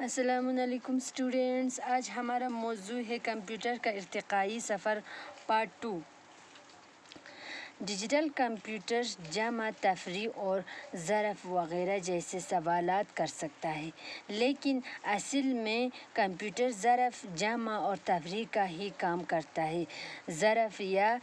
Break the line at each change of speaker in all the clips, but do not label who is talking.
السلام علیکم اسٹوڈینٹس، آج ہمارا موضوع ہے کمپیوٹر کا ارتقائی سفر پارٹ 2۔ ڈیجیٹل کمپیوٹر جمع، تفریح اور ظرف وغیرہ جیسے سوالات کر سکتا ہے، لیکن اصل میں کمپیوٹر ظرف، جمع اور تفریح کا ہی کام کرتا ہے۔ ظرف یا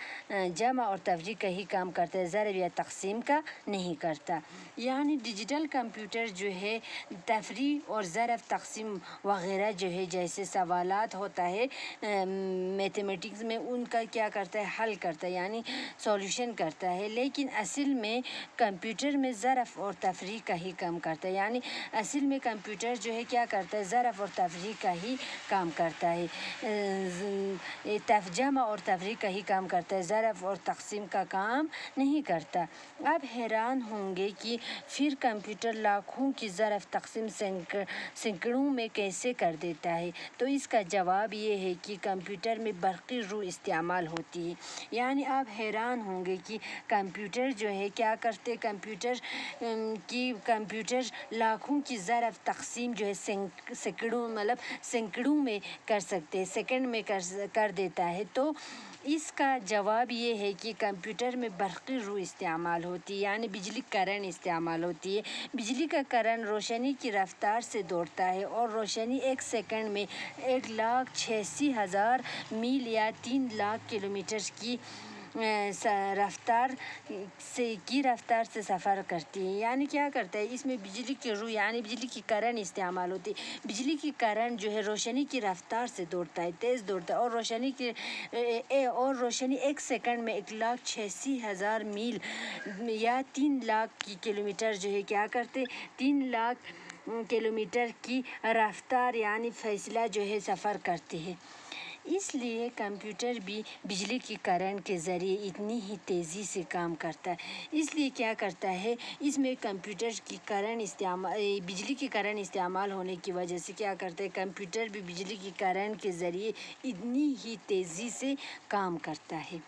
جمع اور تفریح کا ہی کام کرتا ہے، ظرف یا تقسیم کا نہیں کرتا۔ یعنی ڈیجیٹل کمپیوٹر جو ہے تفریح اور ظرف، تقسیم وغیرہ جو ہے جیسے سوالات ہوتا ہے میتھمیٹکس میں، ان کا کیا کرتا ہے، حل کرتا ہے، یعنی سولوشن کرتا ہے، لیکن اصل میں کمپیوٹر میں ظرف اور تفریح کا ہی کام کرتا ہے۔ یعنی اصل میں کمپیوٹر جو ہے کیا کرتا ہے، ظرف اور تفریح کا ہی کام کرتا ہے، جمع اور تفریح کا ہی کام کرتا ہے، ظرف اور تقسیم کا کام نہیں کرتا۔ آپ حیران ہوں گے کہ پھر کمپیوٹر لاکھوں کی ظرف تقسیم سینکڑوں میں کیسے کر دیتا ہے؟ تو اس کا جواب یہ ہے کہ کمپیوٹر میں برقی روح استعمال ہوتی ہے۔ یعنی آپ حیران ہوں گے کہ کمپیوٹر جو ہے کیا کرتے، کمپیوٹر لاکھوں کی ظرف تقسیم جو ہے سینکڑوں میں کر سکتے، سیکنڈ میں کر دیتا ہے۔ تو اس کا جواب یہ ہے کہ کمپیوٹر میں برقی روح استعمال ہوتی ہے، یعنی بجلی کرنٹ استعمال ہوتی ہے۔ بجلی کا کرنٹ روشنی کی رفتار سے دوڑتا ہے، اور روشنی ایک سیکنڈ میں 1,86,000 میل یا 3 لاکھ کلومیٹر کی رفتار سے سفر کرتی ہے۔ یعنی کیا کرتا ہے، اس میں بجلی کی روح یعنی بجلی کی کرنٹ استعمال ہوتی ہے۔ بجلی کی کرنٹ جو ہے روشنی کی رفتار سے دوڑتا ہے، تیز دوڑتا ہے، اور روشنی ایک سیکنڈ میں 1,86,000 میل یا 3 لاکھ کلومیٹر جو ہے کیا کرتے، 3 لاکھ کلومیٹر کی رفتار یعنی فاصلہ جو ہے سفر کرتے ہیں۔ اس لیے کمپیوٹر بھی بجلی کی کرنٹ کے ذریعے اتنی ہی تیزی سے کام کرتا ہے۔ اس لیے کیا کرتا ہے، اس میں کمپیوٹر کی بجلی کی کرنٹ استعمال ہونے کی وجہ سے کیا کرتا ہے، کمپیوٹر بھی بجلی کی کرنٹ کے ذریعے اتنی ہی تیزی سے کام کرتا ہے۔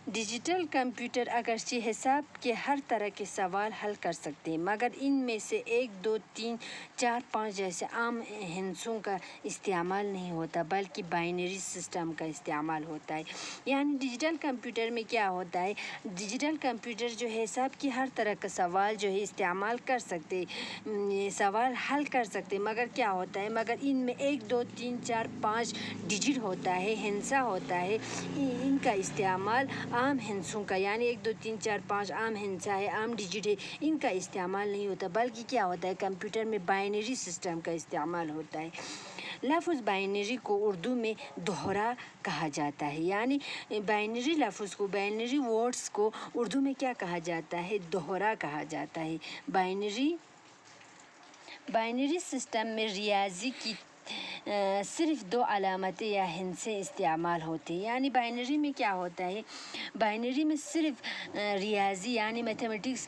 ڈیجیٹل کمپیوٹر اگرچہ حساب کے ہر طرح کے سوال حل کر سکتے ہیں، مگر ان میں سے 1، 2، 3، 4، 5 جیسے عام ہندسوں کا استعمال نہیں ہوتا، بلکہ بائنری سسٹم کا استعمال ہوتا ہے۔ یعنی ڈیجیٹل کمپیوٹر میں کیا ہوتا ہے، ڈیجیٹل کمپیوٹر جو ہے حساب کی ہر طرح کا سوال جو ہے استعمال کر سکتے، سوال حل کر سکتے، مگر کیا ہوتا ہے، مگر ان میں 1، 2، 3، 4، 5 ڈیجٹ ہوتا ہے، ہندسہ ہوتا ہے، ان کا استعمال عام ہندسوں کا یعنی 1، 2، 3، 4، 5 عام ہندسہ ہے، عام ڈیجٹ ہے، ان کا استعمال نہیں ہوتا، بلکہ کیا ہوتا ہے، کمپیوٹر میں بائنری سسٹم کا استعمال ہوتا ہے۔ لفظ بائنری کو اردو میں دوہرا کہا جاتا ہے، یعنی بائنری لفظ کو، بائنری ورڈز کو اردو میں کیا کہا جاتا ہے، دوہرا کہا جاتا ہے۔ بائنری سسٹم میں ریاضی کی صرف 2 علامتیں یا ہندسے استعمال ہوتے ہیں۔ یعنی بائنری میں کیا ہوتا ہے، بائنری میں صرف ریاضی یعنی میتھمیٹکس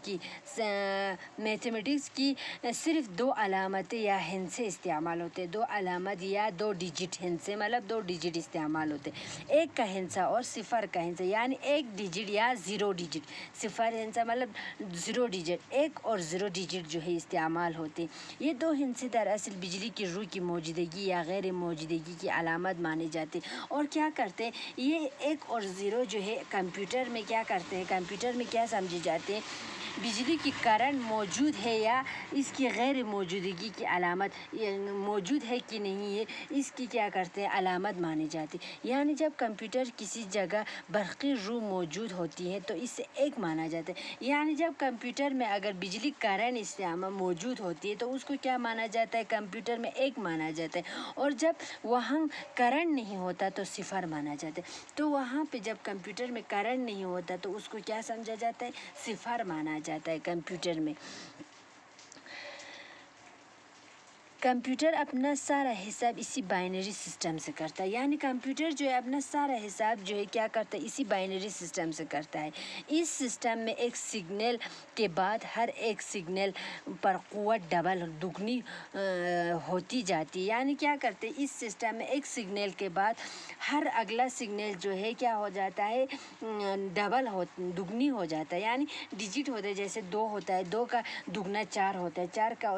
کی صرف 2 علامتیں یا ہندسے استعمال ہوتے ہیں، 2 علامت یا 2 ڈیجٹ، ہندسے مطلب 2 ڈیجٹ استعمال ہوتے ہیں، 1 کا ہندسہ اور 0 کا ہندسہ، یعنی 1 ڈیجٹ یا 0 ڈیجٹ، 0 ہندسہ مطلب 0 ڈیجٹ، 1 اور 0 ڈیجٹ جو ہے استعمال ہوتے ہیں۔ یہ 2 ہندسے دراصل بجلی کی روح کی موجودگی یا غیر موجودگی کی علامت مانے جاتے ہیں، اور کیا کرتے ہیں، یہ 1 اور 0 جو ہے کمپیوٹر میں کیا کرتے ہیں، کمپیوٹر میں کیا سمجھے جاتے ہیں، بجلی کی کرنٹ موجود ہے یا اس کی غیر موجودگی کی علامت، موجود ہے کہ نہیں ہے، اس کی کیا کرتے ہیں، علامت مانے جاتے ہیں۔ یعنی جب کمپیوٹر کسی جگہ برقی روح موجود ہوتی ہے تو اسے 1 مانا جاتا ہے۔ یعنی جب کمپیوٹر میں اگر بجلی کرنٹ موجود ہوتی ہے تو اس کو کیا مانا جاتا ہے، کمپیوٹر میں 1 مانا جاتا ہے، اور جب وہاں کرنٹ نہیں ہوتا تو 0 مانا جاتا ہے۔ تو وہاں پہ جب کمپیوٹر میں کرنٹ نہیں ہوتا تو اس کو کیا سمجھا جاتا ہے، 0 مانا جاتا ہے کمپیوٹر میں۔ کمپیوٹر اپنا سارا حساب اسی بائنری سسٹم سے کرتا ہے، یعنی کمپیوٹر جو ہے اپنا سارا حساب جو ہے کیا کرتا ہے، اسی بائنری سسٹم سے کرتا ہے۔ اس سسٹم میں ایک سگنل کے بعد ہر ایک سگنل پر قوت ڈبل، دگنی ہوتی جاتی ہے۔ یعنی کیا کرتے ہیں، اس سسٹم میں ایک سگنل کے بعد ہر اگلا سگنل جو ہے کیا ہو جاتا ہے، دگنی ہو جاتا ہے، یعنی ڈیجٹ ہوتا ہے، جیسے 2 ہوتا ہے، 2 کا دگنا 4 ہوتا ہے، 4 کا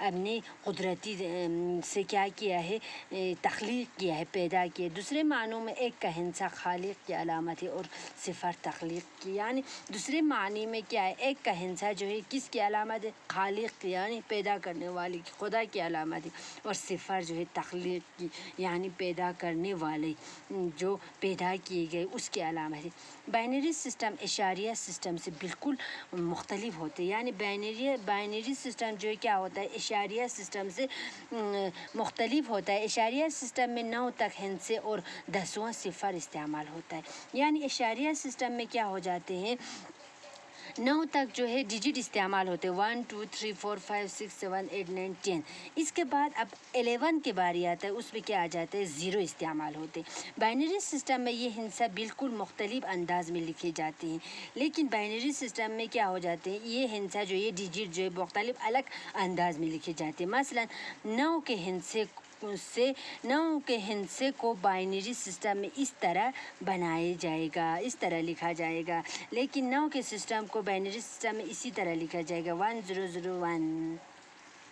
اپنے قدرتی سے کیا کیا ہے، تخلیق کیا ہے، پیدا کیا ہے۔ دوسرے معنوں میں ایک کا ہندسہ خالق کی علامت ہے اور صفر تخلیق کی، یعنی دوسرے معنی میں کیا ہے، ایک کا ہندسہ جو ہے کس کی علامت ہے؟ خالق کی، یعنی پیدا کرنے والے کی، خدا کی علامت ہے، اور صفر جو ہے تخلیق کی، یعنی پیدا کرنے والے جو پیدا کیے گئے اس کی علامت ہے۔ بائنری سسٹم اشاریہ سسٹم سے بالکل مختلف ہوتے ہیں، یعنی بائنری سسٹم جو ہے کیا ہوتا ہے، اشاریہ سسٹم سے مختلف ہوتا ہے۔ اشاریہ سسٹم میں 9 تک ہندسے اور 10واں صفر استعمال ہوتا ہے، یعنی اشاریہ سسٹم میں کیا ہو جاتے ہیں، 9 تک جو ہے ڈیجٹ استعمال ہوتے ہیں، 1 2 3 4 5 6 7 8 9 10۔ اس کے بعد اب 11 کے باری آتا ہے، اس میں کیا آ جاتا ہے، 0 استعمال ہوتے ہیں۔ بائنری سسٹم میں یہ ہندسہ بالکل مختلف انداز میں لکھے جاتے ہیں، لیکن بائنری سسٹم میں کیا ہو جاتے ہیں، یہ ہندسہ جو یہ ڈیجٹ جو ہے مختلف الگ انداز میں لکھے جاتے ہیں۔ مثلا 9 کے ہندسے کو بائنری سسٹم میں اس طرح بنایا جائے گا، اس طرح لکھا جائے گا، لیکن 9 کے سسٹم کو بائنری سسٹم میں اسی طرح لکھا جائے گا، 1 0 0 1۔